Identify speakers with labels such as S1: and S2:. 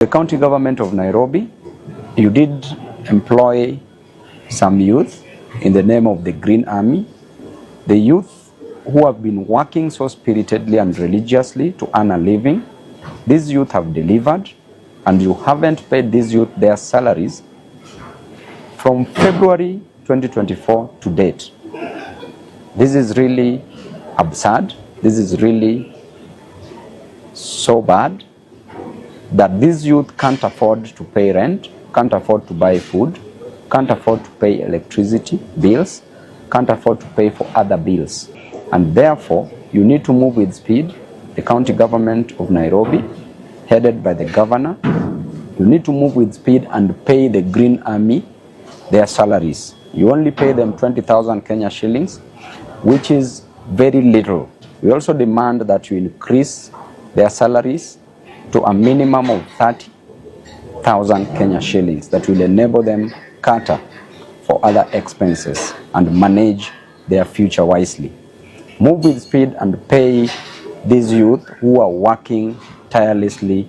S1: The county government of Nairobi, you did employ some youth in the name of the Green Army. The youth who have been working so spiritedly and religiously to earn a living, these youth have delivered, and you haven't paid these youth their salaries from February 2024 to date. This is really absurd. This is really so bad that these youth can't afford to pay rent, can't afford to buy food, can't afford to pay electricity bills, can't afford to pay for other bills. And therefore, you need to move with speed. The county government of Nairobi, headed by the governor, you need to move with speed and pay the Green Army their salaries. You only pay them 20,000 Kenya shillings, which is very little. We also demand that you increase their salaries to a minimum of 30,000 Kenya shillings that will enable them cater for other expenses and manage their future wisely. Move with speed and pay these youth who are working tirelessly